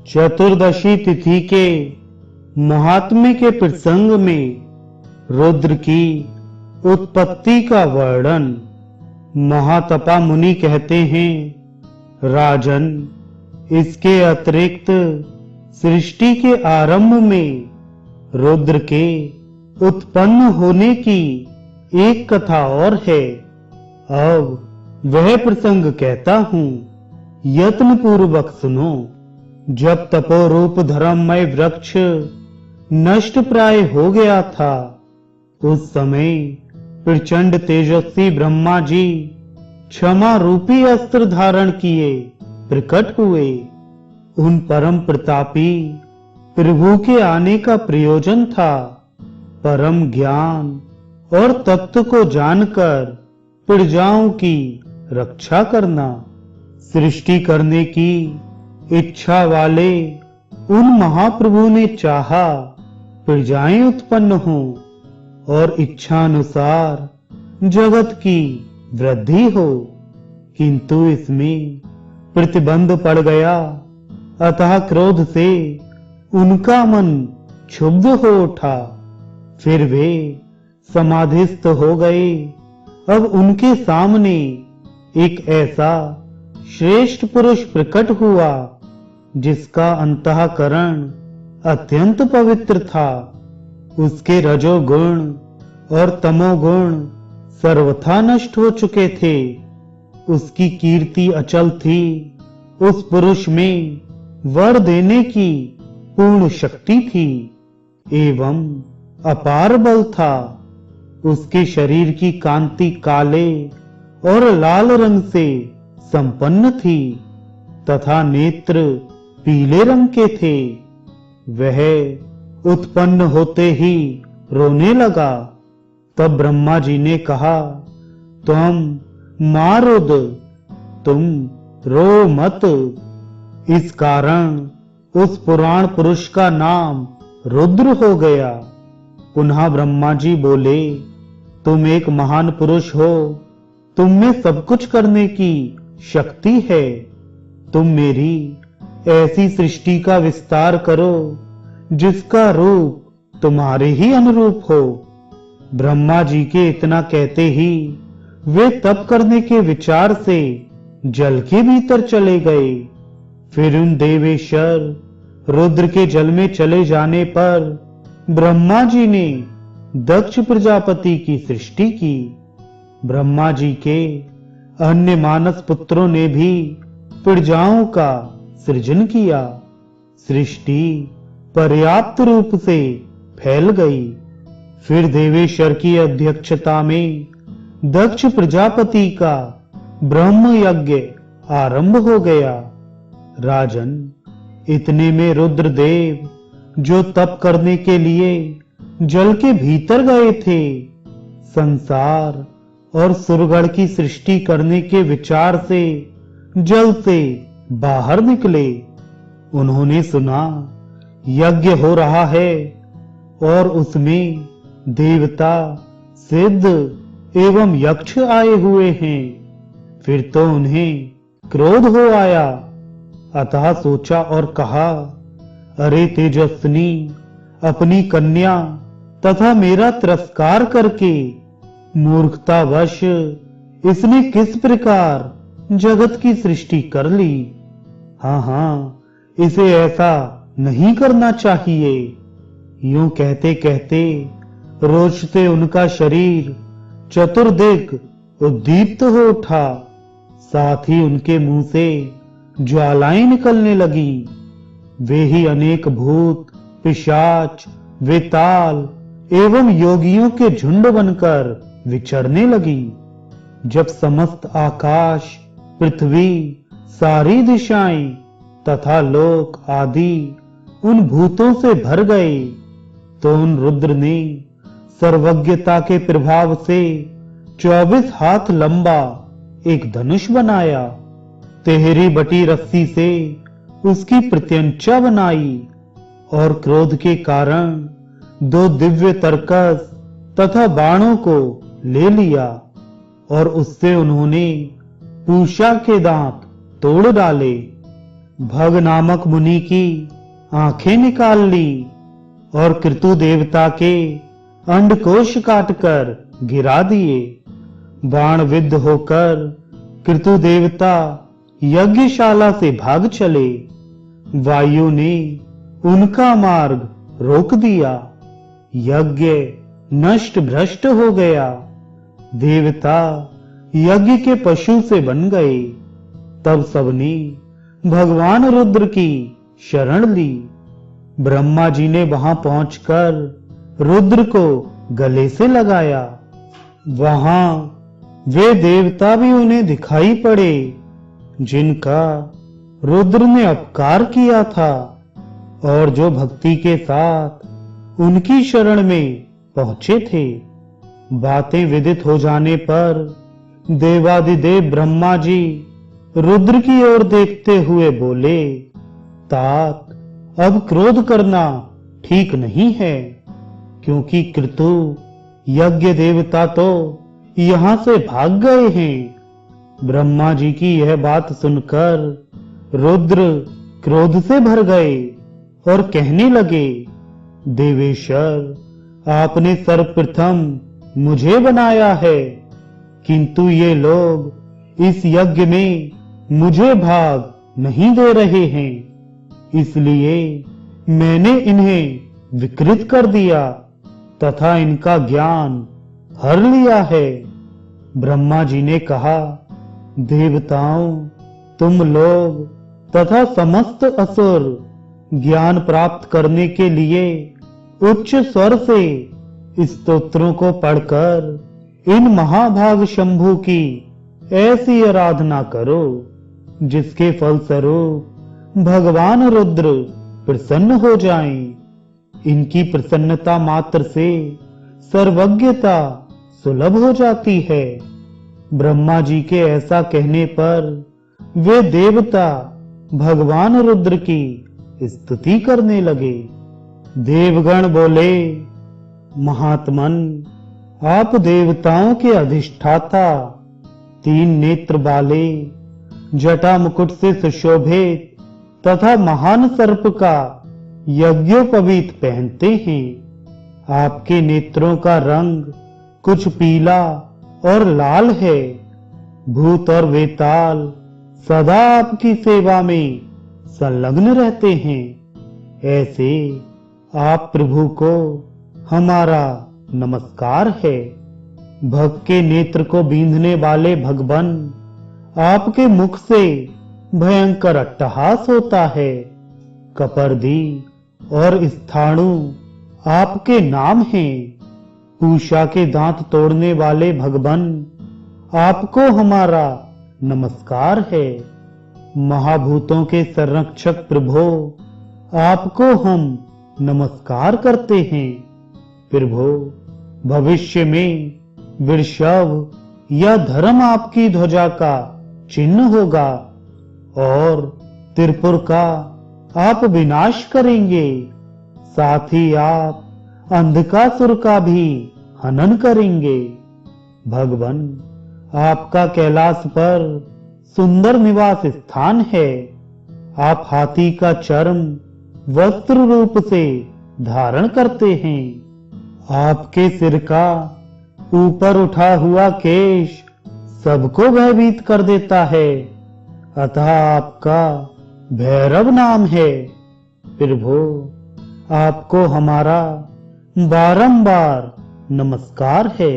चतुर्दशी तिथि के महात्म्य के प्रसंग में रुद्र की उत्पत्ति का वर्णन महातपा मुनि कहते हैं, राजन, इसके अतिरिक्त सृष्टि के आरंभ में रुद्र के उत्पन्न होने की एक कथा और है। अब वह प्रसंग कहता हूं, यत्न पूर्वक सुनो। जब तपोरूप धर्ममय वृक्ष नष्ट प्राय हो गया था, उस समय प्रचंड तेजस्वी ब्रह्मा जी क्षमा रूपी अस्त्र धारण किए प्रकट हुए। उन परम प्रतापी प्रभु के आने का प्रयोजन था परम ज्ञान और तत्व को जानकर प्रजाओं की रक्षा करना। सृष्टि करने की इच्छा वाले उन महाप्रभु ने चाहा प्रजाएं उत्पन्न हों और इच्छानुसार जगत की वृद्धि हो, किंतु इसमें प्रतिबंध पड़ गया। अतः क्रोध से उनका मन क्षुब्ध हो उठा। फिर वे समाधिस्थ हो गए। अब उनके सामने एक ऐसा श्रेष्ठ पुरुष प्रकट हुआ जिसका अंतःकरण अत्यंत पवित्र था। उसके रजोगुण और तमोगुण सर्वथा नष्ट हो चुके थे। उसकी कीर्ति अचल थी। उस पुरुष में वर देने की पूर्ण शक्ति थी एवं अपार बल था। उसके शरीर की कांति काले और लाल रंग से संपन्न थी तथा नेत्र पीले रंग के थे। वह उत्पन्न होते ही रोने लगा। तब ब्रह्मा जी ने कहा, तुम मारुद, तुम रो मत। इस कारण उस पुराण पुरुष का नाम रुद्र हो गया। पुनः ब्रह्मा जी बोले, तुम एक महान पुरुष हो, तुम में सब कुछ करने की शक्ति है। तुम मेरी ऐसी सृष्टि का विस्तार करो जिसका रूप तुम्हारे ही अनुरूप हो। ब्रह्मा जी के इतना कहते ही वे तप करने के विचार से जल के भीतर चले गए। फिर उन देवेश्वर रुद्र के जल में चले जाने पर ब्रह्मा जी ने दक्ष प्रजापति की सृष्टि की। ब्रह्मा जी के अन्य मानस पुत्रों ने भी प्रजाओं का सृजन किया। सृष्टि पर्याप्त रूप से फैल गई। फिर देवेश्वर की अध्यक्षता में दक्ष प्रजापति का ब्रह्म यज्ञ आरंभ हो गया। राजन, इतने में रुद्रदेव, जो तप करने के लिए जल के भीतर गए थे, संसार और सुरगण की सृष्टि करने के विचार से जल से बाहर निकले। उन्होंने सुना यज्ञ हो रहा है और उसमें देवता, सिद्ध एवं यक्ष आए हुए हैं। फिर तो उन्हें क्रोध हो आया। अतः सोचा और कहा, अरे तेजस्विनी, अपनी कन्या तथा मेरा तिरस्कार करके मूर्खतावश इसने किस प्रकार जगत की सृष्टि कर ली। हाँ, इसे ऐसा नहीं करना चाहिए। यूं कहते कहते रोष से उनका शरीर चतुर्दिक उद्दीप्त हो उठा। साथ ही उनके मुंह से ज्वालाएं निकलने लगी। वे ही अनेक भूत, पिशाच, वेताल एवं योगियों के झुंड बनकर विचरने लगी। जब समस्त आकाश, पृथ्वी, सारी दिशाएं तथा लोक आदि उन भूतों से भर गए, तो उन रुद्र ने सर्वज्ञता के प्रभाव से 24 हाथ लंबा एक धनुष बनाया। तेहरी बटी रस्सी से उसकी प्रत्यंचा बनाई और क्रोध के कारण 2 दिव्य तरकस तथा बाणों को ले लिया और उससे उन्होंने पूषा के दांत तोड़ डाले। भग नामक मुनि की आंखें निकाल ली और कृतु देवता के अंडकोश काटकर गिरा दिए। बाण विद्ध होकर कृतु देवता यज्ञशाला से भाग चले। वायु ने उनका मार्ग रोक दिया। यज्ञ नष्ट भ्रष्ट हो गया। देवता यज्ञ के पशु से बन गए। तब सबने भगवान रुद्र की शरण ली। ब्रह्मा जी ने वहां पहुंचकर रुद्र को गले से लगाया। वहां वे देवता भी उन्हें दिखाई पड़े जिनका रुद्र ने अपकार किया था और जो भक्ति के साथ उनकी शरण में पहुंचे थे। बातें विदित हो जाने पर देवादिदेव ब्रह्मा जी रुद्र की ओर देखते हुए बोले, तात, अब क्रोध करना ठीक नहीं है, क्योंकि कृतु यज्ञ देवता तो यहां से भाग गए हैं। ब्रह्मा जी की यह बात सुनकर रुद्र क्रोध से भर गए और कहने लगे, देवेश्वर, आपने सर्वप्रथम मुझे बनाया है, किंतु ये लोग इस यज्ञ में मुझे भाग नहीं दे रहे हैं, इसलिए मैंने इन्हें विकृत कर दिया तथा इनका ज्ञान हर लिया है। ब्रह्मा जी ने कहा, देवताओं, तुम लोग तथा समस्त असुर ज्ञान प्राप्त करने के लिए उच्च स्वर से स्तोत्रों को पढ़कर इन महाभाग शंभु की ऐसी आराधना करो जिसके फलस्वरूप भगवान रुद्र प्रसन्न हो जाएं। इनकी प्रसन्नता मात्र से सर्वज्ञता सुलभ हो जाती है। ब्रह्मा जी के ऐसा कहने पर वे देवता भगवान रुद्र की स्तुति करने लगे। देवगण बोले, महात्मन, आप देवताओं के अधिष्ठाता, 3 नेत्र वाले, जटा मुकुट से सुशोभित तथा महान सर्प का यज्ञोपवीत पहनते हैं। आपके नेत्रों का रंग कुछ पीला और लाल है। भूत और वेताल सदा आपकी सेवा में संलग्न रहते हैं। ऐसे आप प्रभु को हमारा नमस्कार है। भक्त के नेत्र को बींधने वाले भगवान, आपके मुख से भयंकर अट्टहास होता है। कपर्दी और स्थाणु आपके नाम हैं। पूषा के दांत तोड़ने वाले भगवान, आपको हमारा नमस्कार है। महाभूतों के संरक्षक प्रभु, आपको हम नमस्कार करते हैं। प्रभु, भविष्य में वृषभ या धर्म आपकी ध्वजा का चिन्ह होगा और त्रिपुर का आप विनाश करेंगे। साथ ही आप अंधकासुर का भी हनन करेंगे। भगवान, आपका कैलाश पर सुंदर निवास स्थान है। आप हाथी का चर्म वस्त्र रूप से धारण करते हैं। आपके सिर का ऊपर उठा हुआ केश सबको भयभीत कर देता है, अतः आपका भैरव नाम है। प्रभु, आपको हमारा बारंबार नमस्कार है।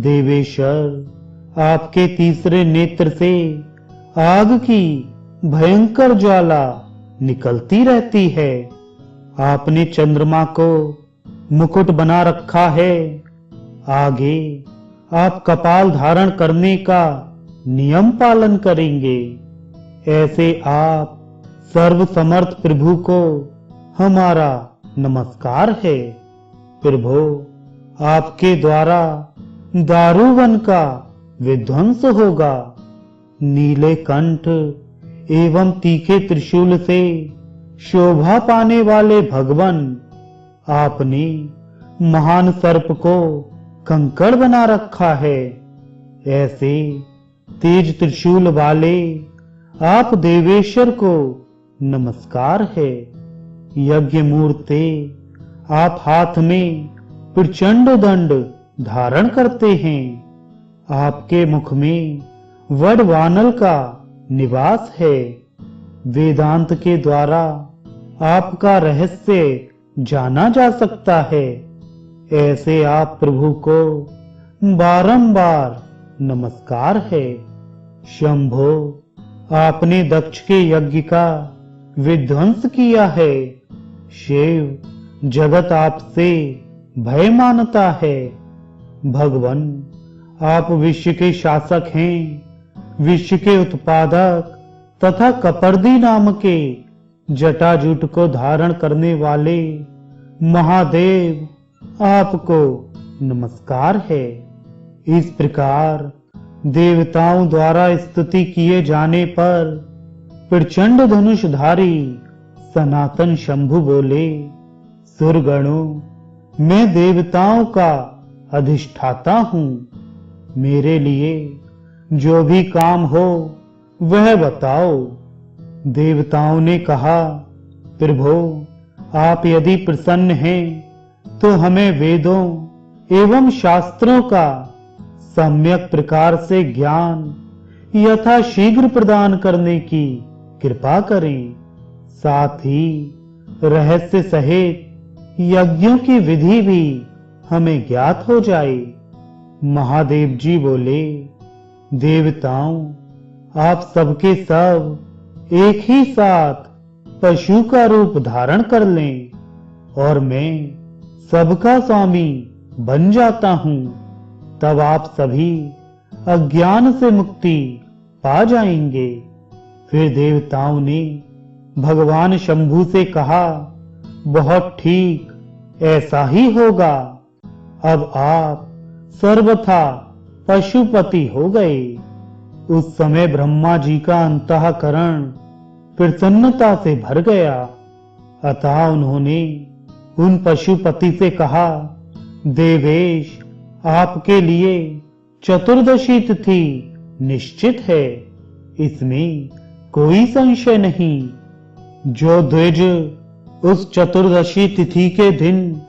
देवेश्वर, आपके तीसरे नेत्र से आग की भयंकर ज्वाला निकलती रहती है। आपने चंद्रमा को मुकुट बना रखा है। आगे आप कपाल धारण करने का नियम पालन करेंगे। ऐसे आप सर्वसमर्थ प्रभु को हमारा नमस्कार है। प्रभु, आपके द्वारा दारुवन का विध्वंस होगा। नीले कंठ एवं तीखे त्रिशूल से शोभा पाने वाले भगवान, आपने महान सर्प को कंकड़ बना रखा है। ऐसे तेज त्रिशूल वाले आप देवेश्वर को नमस्कार है। यज्ञ मूर्ते, आप हाथ में प्रचंड दंड धारण करते हैं। आपके मुख में वडवानल का निवास है। वेदांत के द्वारा आपका रहस्य जाना जा सकता है। ऐसे आप प्रभु को बारंबार नमस्कार है। शंभो, आपने दक्ष के यज्ञ का विध्वंस किया है। शिव, जगत आपसे भय मानता है। भगवन, आप विश्व के शासक हैं। विश्व के उत्पादक तथा कपर्दी नाम के जटाजूट को धारण करने वाले महादेव, आपको नमस्कार है। इस प्रकार देवताओं द्वारा स्तुति किए जाने पर प्रचंड धनुषधारी सनातन शंभु बोले, सुरगणों, मैं देवताओं का अधिष्ठाता हूं। मेरे लिए जो भी काम हो वह बताओ। देवताओं ने कहा, प्रभो, आप यदि प्रसन्न हैं तो हमें वेदों एवं शास्त्रों का सम्यक प्रकार से ज्ञान यथा शीघ्र प्रदान करने की कृपा करें। साथ ही रहस्य सहित यज्ञों की विधि भी हमें ज्ञात हो जाए। महादेव जी बोले, देवताओं, आप सबके सब एक ही साथ पशु का रूप धारण कर लें और मैं सबका स्वामी बन जाता हूं। तब आप सभी अज्ञान से मुक्ति पा जाएंगे। फिर देवताओं ने भगवान शंभु से कहा, बहुत ठीक, ऐसा ही होगा। अब आप सर्वथा पशुपति हो गए। उस समय ब्रह्मा जी का अंतःकरण प्रसन्नता से भर गया। अतः उन्होंने उन पशुपति से कहा, देवेश, आपके लिए चतुर्दशी तिथि निश्चित है, इसमें कोई संशय नहीं। जो द्विज उस चतुर्दशी तिथि के दिन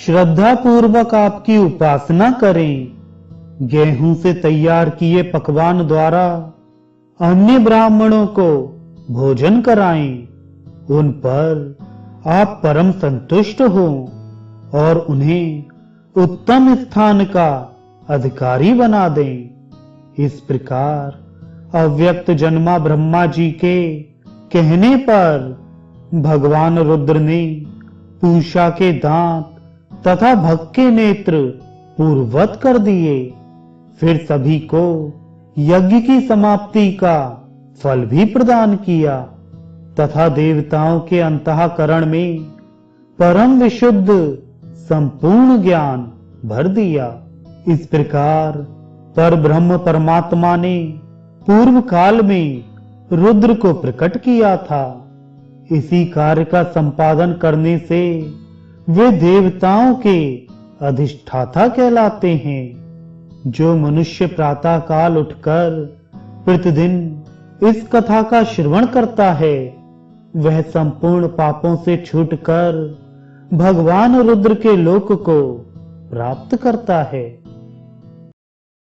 श्रद्धा पूर्वक आपकी उपासना करें, गेहूं से तैयार किए पकवान द्वारा अन्य ब्राह्मणों को भोजन कराएं, उन पर आप परम संतुष्ट हो और उन्हें उत्तम स्थान का अधिकारी बना दें। इस प्रकार अव्यक्त जन्मा ब्रह्मा जी के कहने पर भगवान रुद्र ने पूषा के दांत तथा भग के नेत्र पूर्ववत कर दिए। फिर सभी को यज्ञ की समाप्ति का फल भी प्रदान किया तथा देवताओं के अंतःकरण में परम विशुद्ध संपूर्ण ज्ञान भर दिया। इस प्रकार पर ब्रह्म परमात्मा ने पूर्व काल में रुद्र को प्रकट किया था। इसी कार्य का संपादन करने से वे देवताओं के अधिष्ठाता कहलाते हैं। जो मनुष्य प्रातः काल उठकर प्रतिदिन इस कथा का श्रवण करता है, वह संपूर्ण पापों से छूटकर भगवान रुद्र के लोक को प्राप्त करता है।